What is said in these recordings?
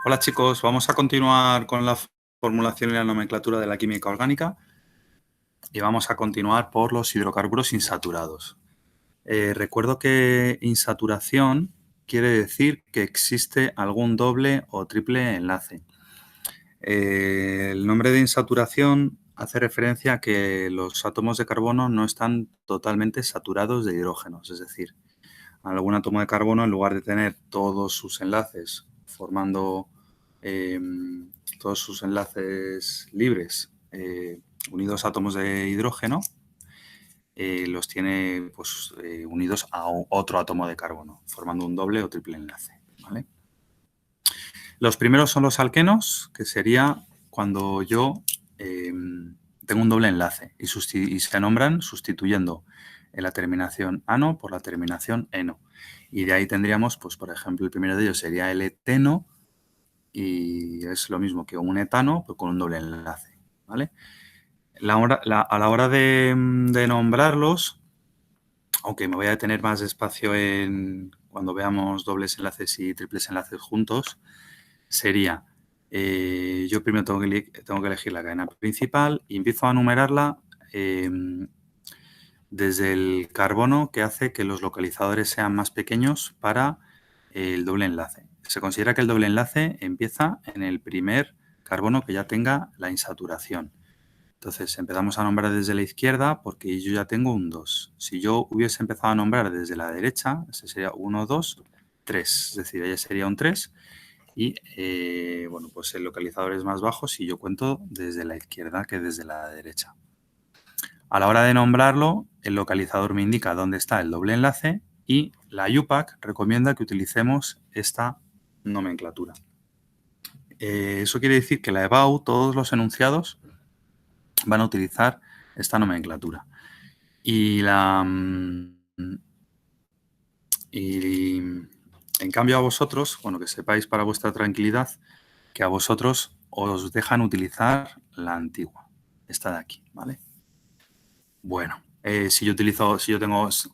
Hola chicos, vamos a continuar con la formulación y la nomenclatura de la química orgánica y vamos a continuar por los hidrocarburos insaturados. Recuerdo que insaturación quiere decir que existe algún doble o triple enlace. El nombre de insaturación hace referencia a que los átomos de carbono no están totalmente saturados de hidrógenos, es decir, algún átomo de carbono, en lugar de tener todos sus enlaces formando todos sus enlaces libres unidos a átomos de hidrógeno, los tiene unidos a otro átomo de carbono, formando un doble o triple enlace, ¿vale? Los primeros son los alquenos, que sería cuando yo tengo un doble enlace y se nombran sustituyendo la terminación ano por la terminación eno. Y de ahí tendríamos, pues por ejemplo, el primero de ellos sería el eteno y es lo mismo que un etano, pero con un doble enlace, ¿vale? A la hora de nombrarlos, aunque me voy a detener más despacio cuando veamos dobles enlaces y triples enlaces juntos, sería, yo primero tengo que elegir la cadena principal y empiezo a numerarla desde el carbono que hace que los localizadores sean más pequeños para el doble enlace. Se considera que el doble enlace empieza en el primer carbono que ya tenga la insaturación. Entonces empezamos a nombrar desde la izquierda porque yo ya tengo un 2. Si yo hubiese empezado a nombrar desde la derecha, ese sería 1, 2, 3. Es decir, ella sería un 3 y bueno, pues el localizador es más bajo si yo cuento desde la izquierda que desde la derecha. A la hora de nombrarlo, el localizador me indica dónde está el doble enlace y la IUPAC recomienda que utilicemos esta nomenclatura. Eso quiere decir que la EBAU, todos los enunciados, van a utilizar esta nomenclatura. Y en cambio a vosotros, bueno, que sepáis para vuestra tranquilidad, que a vosotros os dejan utilizar la antigua, esta de aquí, ¿vale? Bueno, si yo tengo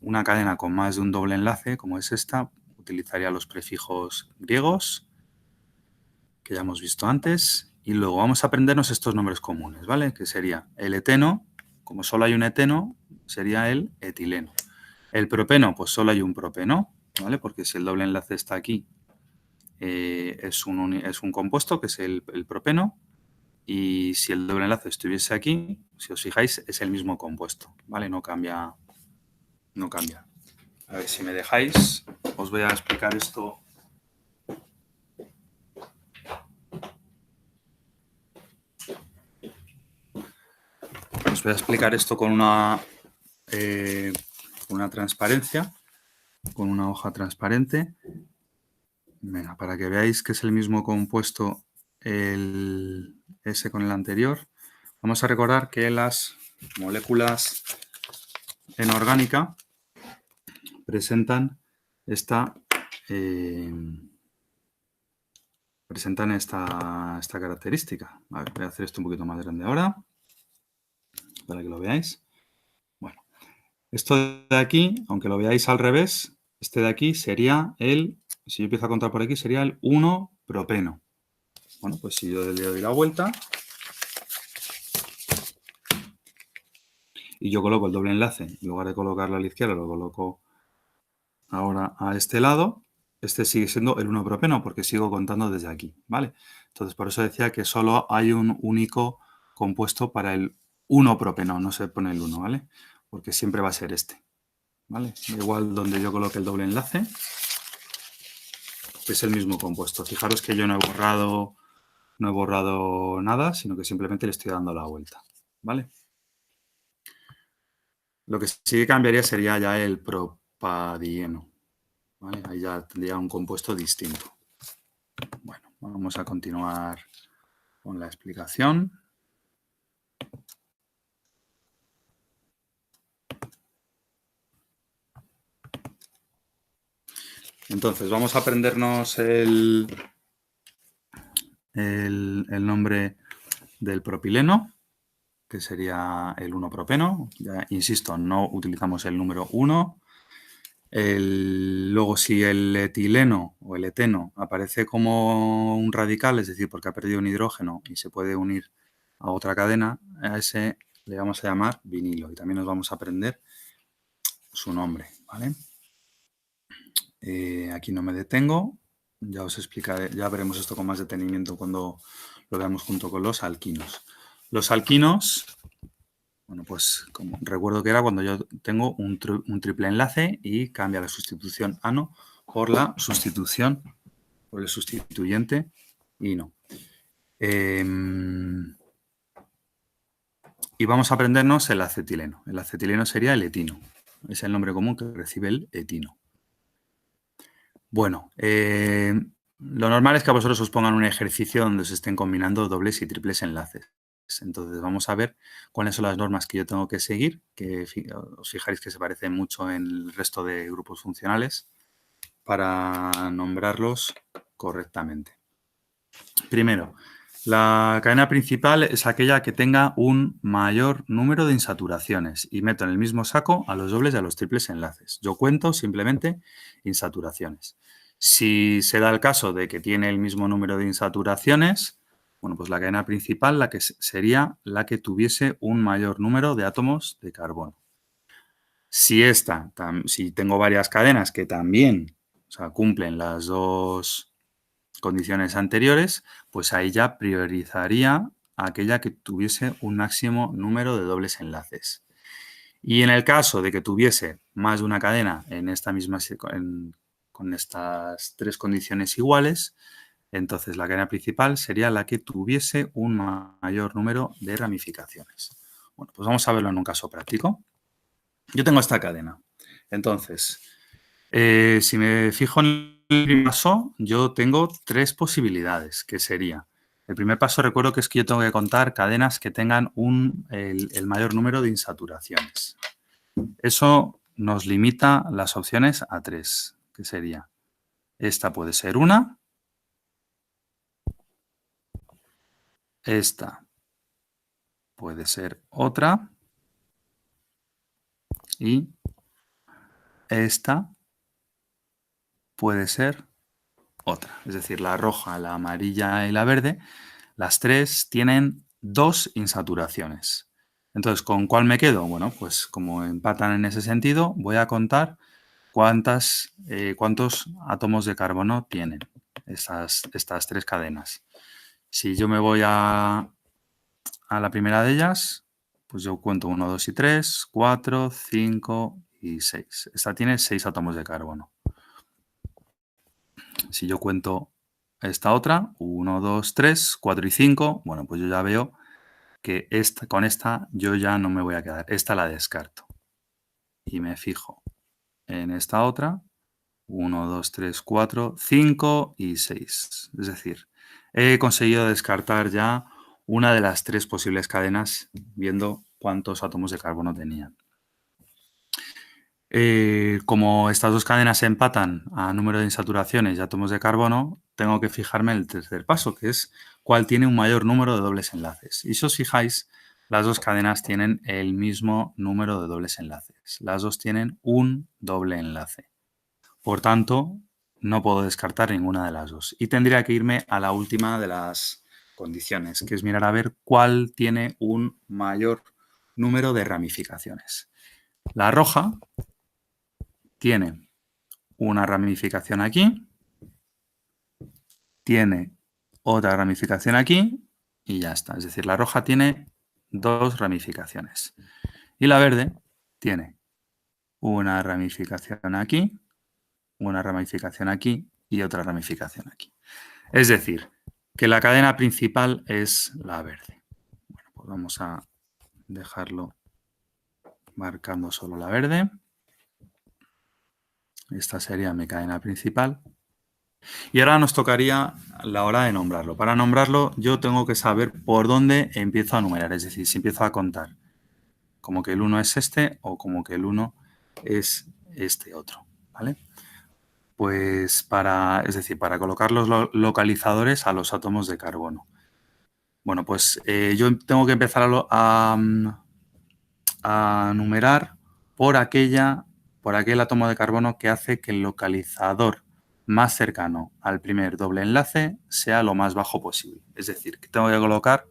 una cadena con más de un doble enlace, como es esta, utilizaría los prefijos griegos, que ya hemos visto antes, y luego vamos a aprendernos estos nombres comunes, ¿vale? Que sería el eteno, como solo hay un eteno, sería el etileno. El propeno, pues solo hay un propeno, ¿vale? Porque si el doble enlace está aquí, es un compuesto, que es el propeno, y si el doble enlace estuviese aquí, si os fijáis, es el mismo compuesto, ¿vale? No cambia. No cambia. A ver, si me dejáis, os voy a explicar esto. Os voy a explicar esto con una transparencia, con una hoja transparente. Venga, para que veáis que es el mismo compuesto ese con el anterior. Vamos a recordar que las moléculas en orgánica presentan esta característica. A ver, voy a hacer esto un poquito más grande ahora, para que lo veáis. Bueno, esto de aquí, aunque lo veáis al revés, este de aquí sería si yo empiezo a contar por aquí, sería el 1-propeno. Bueno, pues si yo le doy la vuelta y yo coloco el doble enlace, en lugar de colocarlo a la izquierda, lo coloco ahora a este lado, este sigue siendo el 1-propeno porque sigo contando desde aquí, ¿vale? Entonces, por eso decía que solo hay un único compuesto para el 1-propeno, no se pone el 1, ¿vale? Porque siempre va a ser este, ¿vale? Igual donde yo coloque el doble enlace, es el mismo compuesto. Fijaros que yo no he borrado nada, sino que simplemente le estoy dando la vuelta, ¿vale? Lo que sí que cambiaría sería ya el propadieno, ¿vale? Ahí ya tendría un compuesto distinto. Bueno, vamos a continuar con la explicación. Entonces, vamos a aprendernos el nombre del propileno, que sería el 1-propeno. Ya insisto, no utilizamos el número 1. Luego, si el etileno o el eteno aparece como un radical, es decir, porque ha perdido un hidrógeno y se puede unir a otra cadena, a ese le vamos a llamar vinilo y también nos vamos a aprender su nombre, ¿vale? Aquí no me detengo, ya os explicaré, ya veremos esto con más detenimiento cuando lo veamos junto con los alquinos. Los alquinos, bueno, pues como recuerdo que era cuando yo tengo un triple enlace y cambia la sustitución ano por la sustitución, por el sustituyente ino. Y vamos a aprendernos el acetileno. El acetileno sería el etino. Es el nombre común que recibe el etino. Bueno, lo normal es que a vosotros os pongan un ejercicio donde se estén combinando dobles y triples enlaces. Entonces vamos a ver cuáles son las normas que yo tengo que seguir, que os fijáis que se parecen mucho en el resto de grupos funcionales, para nombrarlos correctamente. Primero, la cadena principal es aquella que tenga un mayor número de insaturaciones y meto en el mismo saco a los dobles y a los triples enlaces. Yo cuento simplemente insaturaciones. Si se da el caso de que tiene el mismo número de insaturaciones, bueno, pues la cadena principal sería la que tuviese un mayor número de átomos de carbono. Si tengo varias cadenas que también, o sea, cumplen las dos condiciones anteriores, pues ahí ya priorizaría aquella que tuviese un máximo número de dobles enlaces. Y en el caso de que tuviese más de una cadena en esta misma, con estas tres condiciones iguales, entonces la cadena principal sería la que tuviese un mayor número de ramificaciones. Bueno, pues vamos a verlo en un caso práctico. Yo tengo esta cadena. Entonces, si me fijo en el primer paso, yo tengo tres posibilidades, que sería, el primer paso recuerdo que es que yo tengo que contar cadenas que tengan el mayor número de insaturaciones. Eso nos limita las opciones a tres, que sería, esta puede ser una, esta puede ser otra y esta puede ser otra. Es decir, la roja, la amarilla y la verde, las tres tienen dos insaturaciones. Entonces, ¿con cuál me quedo? Bueno, pues como empatan en ese sentido, voy a contar cuántos átomos de carbono tienen estas tres cadenas. Si yo me voy a la primera de ellas, pues yo cuento 1, 2 y 3, 4, 5 y 6. Esta tiene 6 átomos de carbono. Si yo cuento esta otra, 1, 2, 3, 4 y 5, bueno, pues yo ya veo que con esta yo ya no me voy a quedar. Esta la descarto. Y me fijo en esta otra, 1, 2, 3, 4, 5 y 6. Es decir, he conseguido descartar ya una de las tres posibles cadenas viendo cuántos átomos de carbono tenían. Como estas dos cadenas se empatan a número de insaturaciones y átomos de carbono, tengo que fijarme en el tercer paso, que es cuál tiene un mayor número de dobles enlaces. Y si os fijáis, las dos cadenas tienen el mismo número de dobles enlaces. Las dos tienen un doble enlace. Por tanto, no puedo descartar ninguna de las dos. Y tendría que irme a la última de las condiciones, que es mirar a ver cuál tiene un mayor número de ramificaciones. La roja tiene una ramificación aquí, tiene otra ramificación aquí y ya está. Es decir, la roja tiene dos ramificaciones. Y la verde tiene una ramificación aquí, una ramificación aquí y otra ramificación aquí. Es decir, que la cadena principal es la verde. Bueno, pues vamos a dejarlo marcando solo la verde. Esta sería mi cadena principal. Y ahora nos tocaría la hora de nombrarlo. Para nombrarlo yo tengo que saber por dónde empiezo a numerar. Es decir, si empiezo a contar como que el 1 es este o como que el 1 es este otro. ¿Vale? Pues para colocar los localizadores a los átomos de carbono. Bueno, pues yo tengo que empezar a numerar por aquel átomo de carbono que hace que el localizador más cercano al primer doble enlace sea lo más bajo posible. Es decir, que tengo que colocar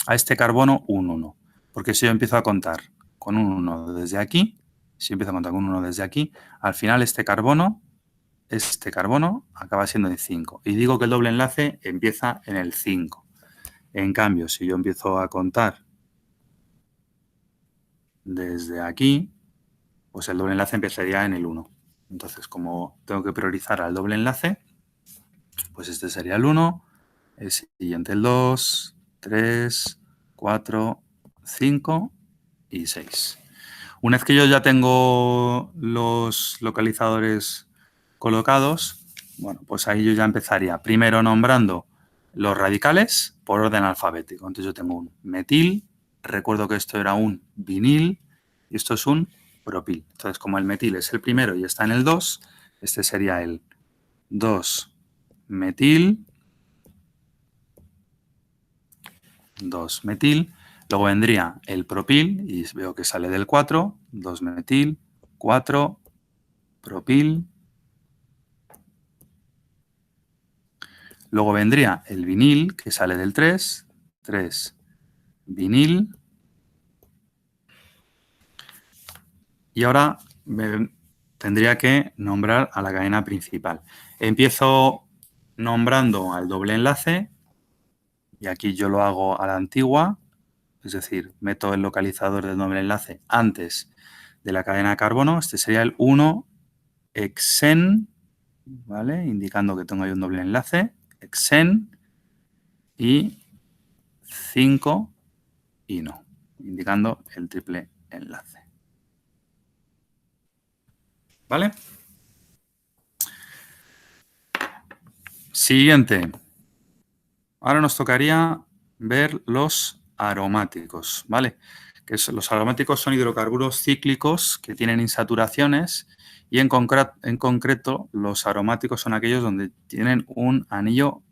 a este carbono un 1. Porque si yo empiezo a contar con un 1 desde aquí, si empiezo a contar con un 1 desde aquí, al final este carbono acaba siendo en 5. Y digo que el doble enlace empieza en el 5. En cambio, si yo empiezo a contar desde aquí, pues el doble enlace empezaría en el 1. Entonces, como tengo que priorizar al doble enlace, pues este sería el 1, el siguiente el 2, 3, 4, 5 y 6. Una vez que yo ya tengo los localizadores colocados, bueno, pues ahí yo ya empezaría primero nombrando los radicales por orden alfabético. Entonces yo tengo un metil, recuerdo que esto era un vinil y esto es un propil. Entonces como el metil es el primero y está en el 2, este sería el 2-metil, 2-metil. Luego vendría el propil y veo que sale del 4, 2-metil, 4, propil. Luego vendría el vinil, que sale del 3, 3, vinil. Y ahora tendría que nombrar a la cadena principal. Empiezo nombrando al doble enlace, y aquí yo lo hago a la antigua, es decir, meto el localizador del doble enlace antes de la cadena de carbono. Este sería el 1-hexen, ¿vale? Indicando que tengo ahí un doble enlace, hexen, y 5 y no, indicando el triple enlace. ¿Vale? Siguiente. Ahora nos tocaría ver los aromáticos, ¿vale? Los aromáticos son hidrocarburos cíclicos que tienen insaturaciones y en concreto los aromáticos son aquellos donde tienen un anillo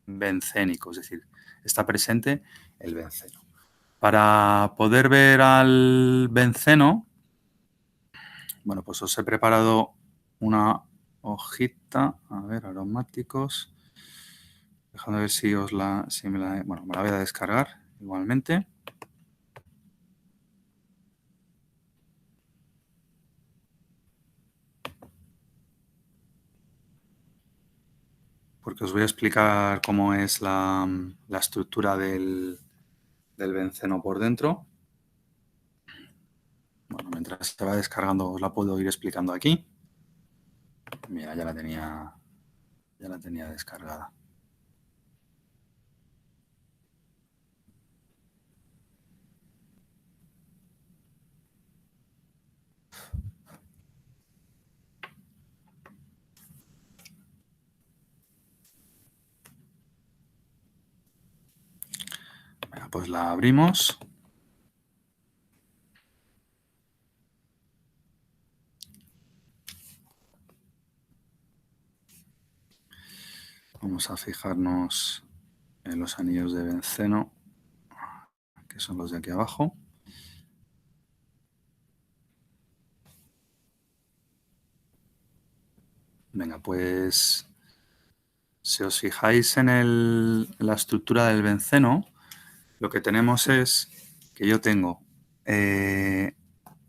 bencénico, es decir, está presente el benceno. Para poder ver al benceno, bueno, pues os he preparado una hojita, a ver, aromáticos. Dejando ver si me la voy a descargar igualmente. Porque os voy a explicar cómo es la estructura del benceno por dentro. Bueno, mientras se va descargando os la puedo ir explicando aquí. Mira, ya la tenía descargada. Venga, pues la abrimos. Vamos a fijarnos en los anillos de benceno, que son los de aquí abajo. Venga, pues si os fijáis en la estructura del benceno, lo que tenemos es que yo tengo,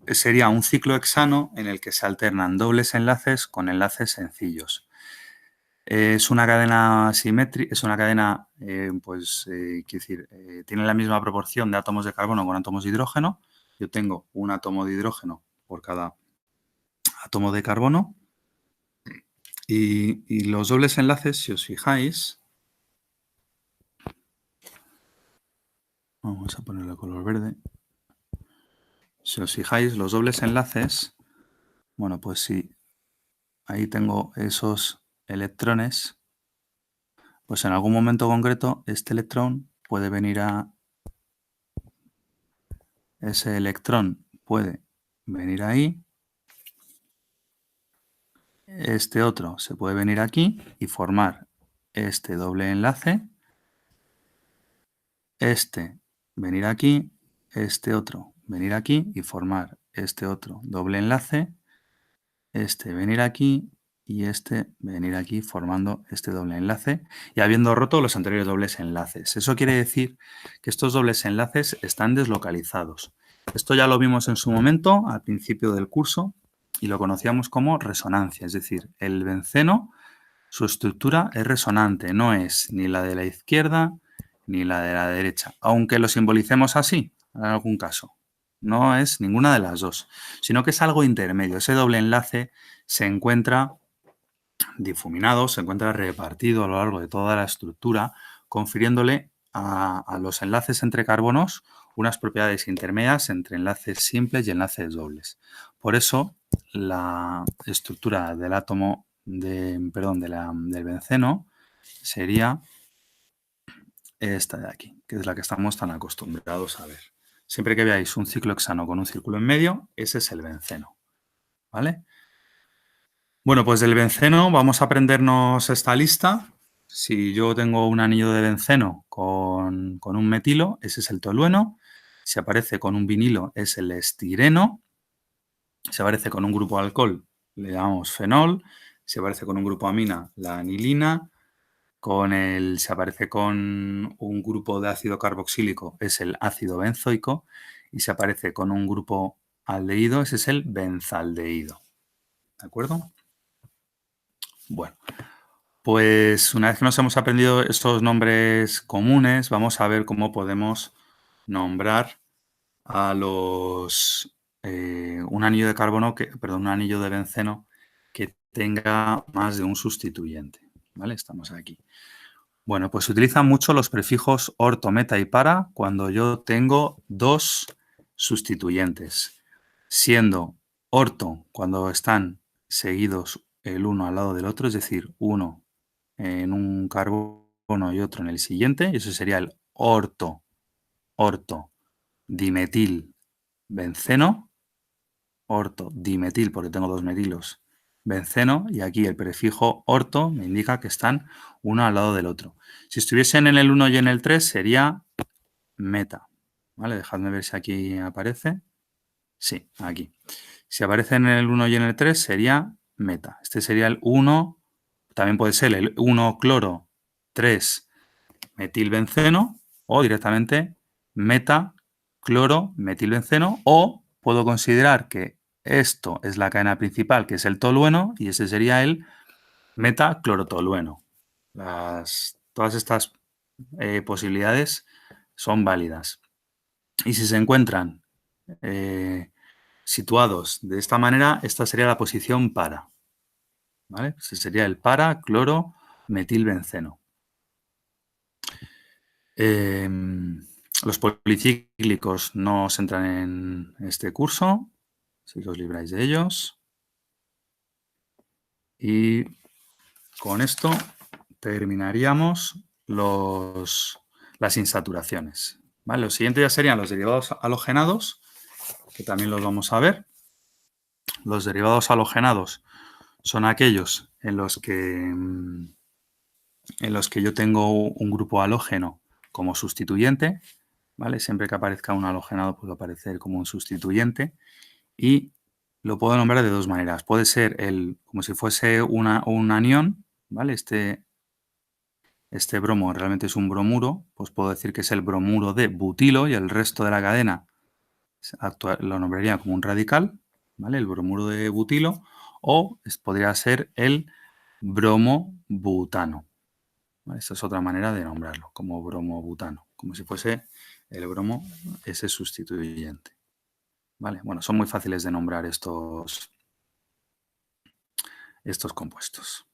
sería un ciclo hexano en el que se alternan dobles enlaces con enlaces sencillos. Es una cadena simétrica, es una cadena, quiero decir, tiene la misma proporción de átomos de carbono con átomos de hidrógeno. Yo tengo un átomo de hidrógeno por cada átomo de carbono. Y los dobles enlaces, si os fijáis, vamos a ponerle color verde. Si os fijáis, los dobles enlaces, bueno, pues si ahí tengo esos electrones, pues en algún momento concreto este electrón puede venir ese electrón puede venir ahí, este otro se puede venir aquí y formar este doble enlace, este venir aquí, este otro venir aquí y formar este otro doble enlace, este venir aquí y este venir aquí formando este doble enlace y habiendo roto los anteriores dobles enlaces. Eso quiere decir que estos dobles enlaces están deslocalizados. Esto ya lo vimos en su momento, al principio del curso, y lo conocíamos como resonancia, es decir, el benceno, su estructura es resonante, no es ni la de la izquierda ni la de la derecha, aunque lo simbolicemos así, en algún caso. No es ninguna de las dos, sino que es algo intermedio. Ese doble enlace se encuentra difuminado, se encuentra repartido a lo largo de toda la estructura, confiriéndole a los enlaces entre carbonos unas propiedades intermedias entre enlaces simples y enlaces dobles. Por eso, la estructura del átomo del benceno sería esta de aquí, que es la que estamos tan acostumbrados a ver. Siempre que veáis un ciclo hexano con un círculo en medio, ese es el benceno, ¿vale? Bueno, pues del benceno vamos a aprendernos esta lista. Si yo tengo un anillo de benceno con un metilo, ese es el tolueno. Si aparece con un vinilo, es el estireno. Si aparece con un grupo de alcohol, le llamamos fenol. Si aparece con un grupo amina, la anilina. Si aparece con un grupo de ácido carboxílico, es el ácido benzoico. Y si aparece con un grupo aldehído, ese es el benzaldehído. ¿De acuerdo? Bueno, pues una vez que nos hemos aprendido estos nombres comunes, vamos a ver cómo podemos nombrar a un anillo de carbono, un anillo de benceno que tenga más de un sustituyente. ¿Vale? Estamos aquí. Bueno, pues se utilizan mucho los prefijos orto, meta y para cuando yo tengo dos sustituyentes, siendo orto cuando están seguidos el uno al lado del otro, es decir, uno en un carbono y otro en el siguiente, y eso sería el orto dimetil benceno, orto dimetil porque tengo dos metilos benceno, y aquí el prefijo orto me indica que están uno al lado del otro. Si estuviesen en el 1 y en el 3 sería meta. ¿Vale? Dejadme ver si aquí aparece. Sí, aquí. Si aparecen en el 1 y en el 3 sería meta. Este sería el 1, también puede ser el 1-cloro 3-metilbenceno o directamente meta-cloro-metilbenceno, o puedo considerar que esto es la cadena principal, que es el tolueno, y ese sería el metaclorotolueno. Todas estas posibilidades son válidas. Y si se encuentran situados de esta manera, esta sería la posición para. ¿Vale? Ese sería el para-cloro-metilbenceno. Los policíclicos no se entran en este curso, así que os libráis de ellos. Y con esto terminaríamos las insaturaciones. ¿Vale? Los siguientes ya serían los derivados halogenados, que también los vamos a ver. Los derivados halogenados son aquellos en los que yo tengo un grupo halógeno como sustituyente, ¿vale? Siempre que aparezca un halogenado puede aparecer como un sustituyente, y lo puedo nombrar de dos maneras. Puede ser como si fuese un anión, ¿vale? Este bromo realmente es un bromuro, pues puedo decir que es el bromuro de butilo, y el resto de la cadena lo nombraría como un radical, ¿vale? El bromuro de butilo, o podría ser el bromobutano. ¿Vale? Esa es otra manera de nombrarlo, como bromobutano, como si fuese el bromo ese sustituyente. ¿Vale? Bueno, son muy fáciles de nombrar estos compuestos.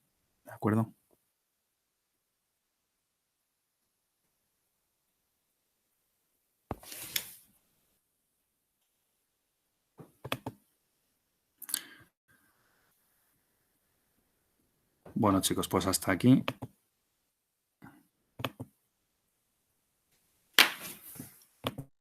¿De acuerdo? Bueno, chicos, pues hasta aquí